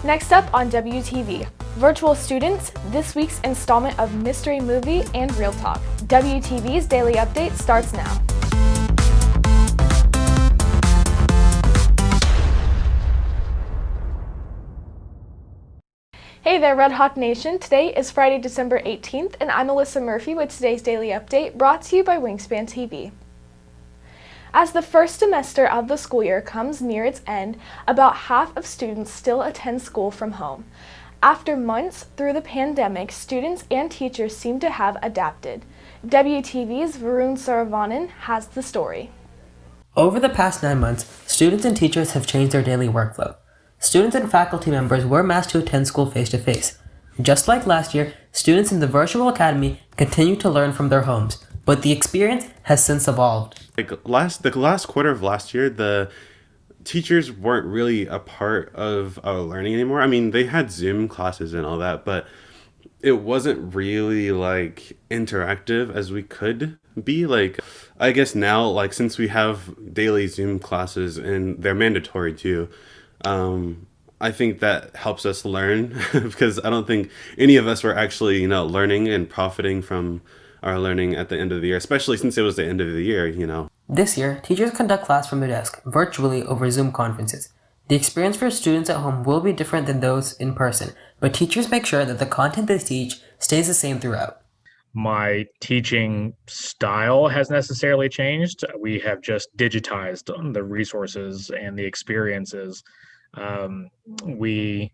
Next up on WTV, virtual students, this week's installment of Mystery Movie and Real Talk. WTV's Daily Update starts now. Hey there, Red Hawk Nation. Today is Friday, December 18th, and I'm Alyssa Murphy with today's Daily Update, brought to you by Wingspan TV. As the first semester of the school year comes near its end, about half of students still attend school from home. After months through the pandemic, students and teachers seem to have adapted. WTV's Varun Saravanan has the story. Over the past 9 months, students and teachers have changed their daily workflow. Students and faculty members were asked to attend school face-to-face. Just like last year, students in the virtual academy continue to learn from their homes, but the experience has since evolved. The last quarter of last year, the teachers weren't really a part of our learning anymore. I mean, they had Zoom classes and all that, but it wasn't really like interactive as we could be. Like, I guess now, like, since we have daily Zoom classes and they're mandatory too, I think that helps us learn because I don't think any of us were actually, learning and profiting from our learning at the end of the year, especially since it was the end of the year, This year, teachers conduct class from their desk, virtually over Zoom conferences. The experience for students at home will be different than those in person, but teachers make sure that the content they teach stays the same throughout. My teaching style has necessarily changed. We have just digitized the resources and the experiences. We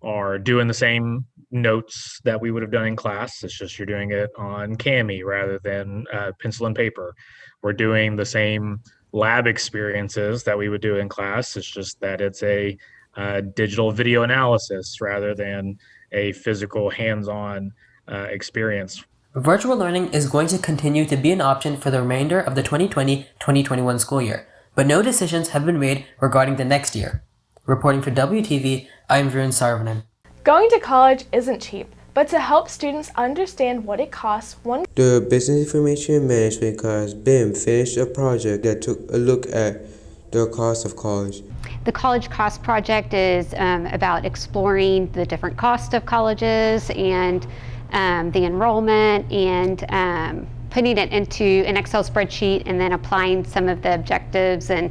are doing the same notes that we would have done in class. It's just you're doing it on Cami rather than pencil and paper. We're doing the same lab experiences that we would do in class. It's just that it's a digital video analysis rather than a physical hands-on experience. Virtual learning is going to continue to be an option for the remainder of the 2020-2021 school year, but no decisions have been made regarding the next year. Reporting for WTV, I'm Varun Saravanan. Going to college isn't cheap, but to help students understand what it costs, The Business Information Management class, BIM, finished a project that took a look at the cost of college. The College Cost Project is about exploring the different costs of colleges and the enrollment and putting it into an Excel spreadsheet and then applying some of the objectives and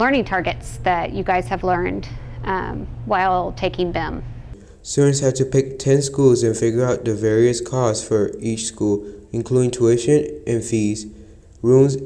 learning targets that you guys have learned while taking BIM. Students had to pick 10 schools and figure out the various costs for each school, including tuition and fees, rooms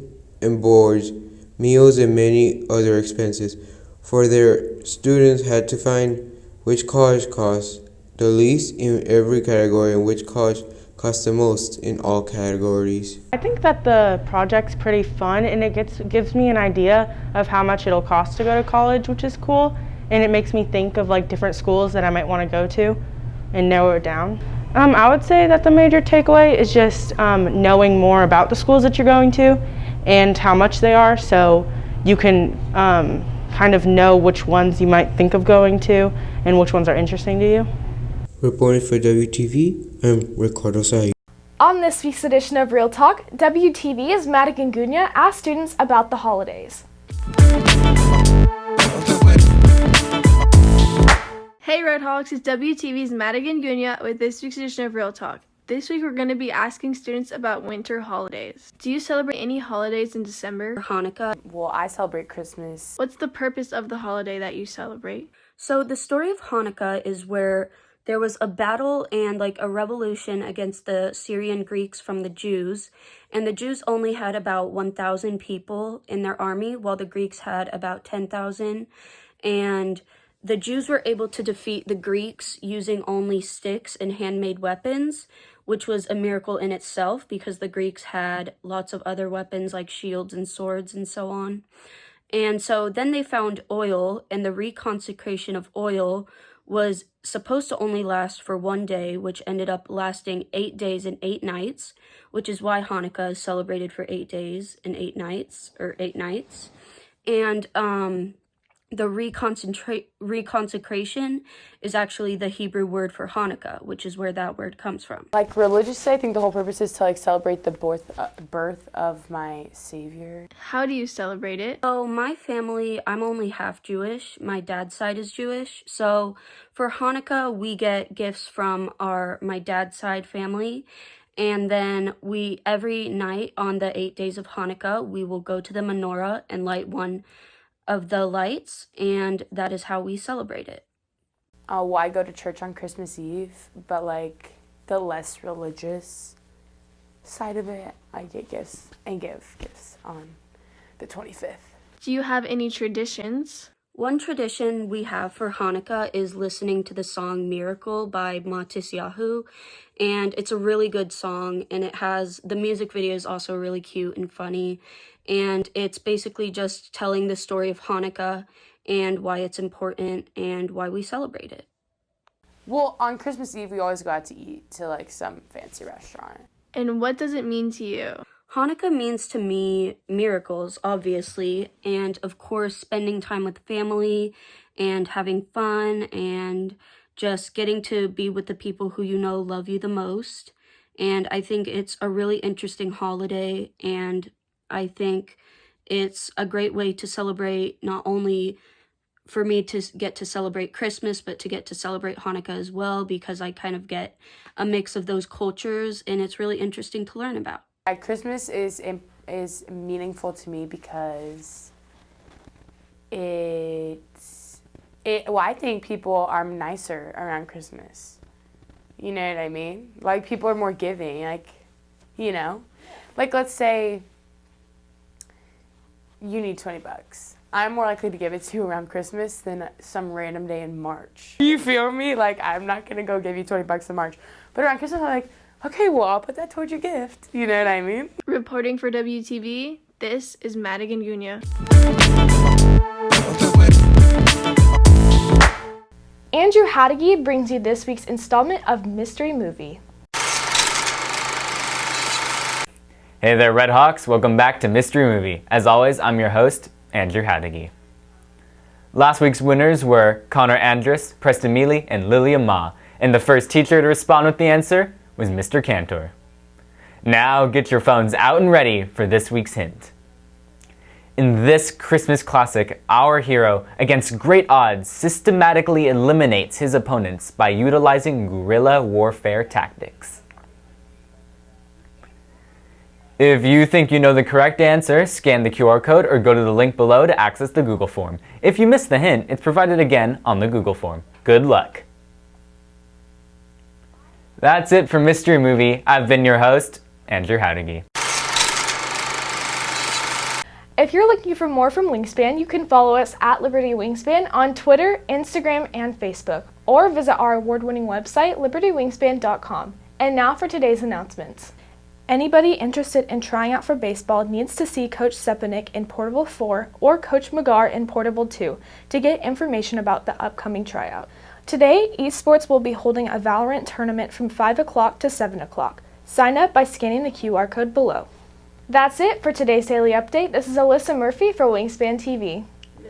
and boards, meals, and many other expenses. For their students had to find which college costs the least in every category and which college costs the most in all categories. I think that the project's pretty fun and it gives me an idea of how much it'll cost to go to college, which is cool. And it makes me think of like different schools that I might want to go to and narrow it down. I would say that the major takeaway is just knowing more about the schools that you're going to and how much they are, so you can kind of know which ones you might think of going to and which ones are interesting to you. Reporting for WTV, I'm Ricardo Said. On this week's edition of Real Talk, WTV's Madigan Gunya asked students about the holidays. Hey Red Hawks, it's WTV's Madigan Gunya with this week's edition of Real Talk. This week we're going to be asking students about winter holidays. Do you celebrate any holidays in December? Hanukkah. Well, I celebrate Christmas. What's the purpose of the holiday that you celebrate? So the story of Hanukkah is where there was a battle and like a revolution against the Syrian Greeks from the Jews, and the Jews only had about 1,000 people in their army while the Greeks had about 10,000, and the Jews were able to defeat the Greeks using only sticks and handmade weapons, which was a miracle in itself because the Greeks had lots of other weapons like shields and swords and so on. And so then they found oil, and the reconsecration of oil was supposed to only last for 1 day, which ended up lasting 8 days and 8 nights, which is why Hanukkah is celebrated for 8 days and 8 nights, or 8 nights. And the reconsecration is actually the Hebrew word for Hanukkah, which is where that word comes from. Like religiously, I think the whole purpose is to like celebrate the birth of my Savior. How do you celebrate it? So my family, I'm only half Jewish. My dad's side is Jewish. So for Hanukkah, we get gifts from my dad's side family. And then every night on the 8 days of Hanukkah, we will go to the menorah and light one of the lights, and that is how we celebrate it. Well, I go to church on Christmas Eve, but like the less religious side of it, I get gifts and give gifts on the 25th. Do you have any traditions? One tradition we have for Hanukkah is listening to the song Miracle by Matisyahu, and it's a really good song, and the music video is also really cute and funny, and it's basically just telling the story of Hanukkah and why it's important and why we celebrate it. Well, on Christmas Eve, we always go out to eat to like some fancy restaurant. And what does it mean to you? Hanukkah means to me miracles, obviously, and of course spending time with family and having fun and just getting to be with the people who you know love you the most. And I think it's a really interesting holiday, and I think it's a great way to celebrate, not only for me to get to celebrate Christmas, but to get to celebrate Hanukkah as well, because I kind of get a mix of those cultures, and it's really interesting to learn about. Christmas is meaningful to me because I think people are nicer around Christmas. You know what I mean? Like, people are more giving, like, you know? Like, let's say you need $20. I'm more likely to give it to you around Christmas than some random day in March. You feel me? Like, I'm not gonna go give you $20 in March. But around Christmas, I'm like, okay, well, I'll put that towards your gift. You know what I mean? Reporting for WTV, this is Madigan Gunya. Andrew Hadigi brings you this week's installment of Mystery Movie. Hey there, Red Hawks. Welcome back to Mystery Movie. As always, I'm your host, Andrew Hadigi. Last week's winners were Connor Andrus, Preston Mealy, and Lilia Ma, and the first teacher to respond with the answer was Mr. Cantor. Now get your phones out and ready for this week's hint. In this Christmas classic, our hero, against great odds, systematically eliminates his opponents by utilizing guerrilla warfare tactics. If you think you know the correct answer, scan the QR code or go to the link below to access the Google form. If you missed the hint, it's provided again on the Google form. Good luck! That's it for Mystery Movie. I've been your host, Andrew Hadigi. If you're looking for more from Wingspan, you can follow us at Liberty Wingspan on Twitter, Instagram, and Facebook, or visit our award-winning website, libertywingspan.com. And now for today's announcements. Anybody interested in trying out for baseball needs to see Coach Sepanik in Portable 4 or Coach McGar in Portable 2 to get information about the upcoming tryout. Today, eSports will be holding a Valorant tournament from 5 o'clock to 7 o'clock. Sign up by scanning the QR code below. That's it for today's Daily Update. This is Alyssa Murphy for Wingspan TV.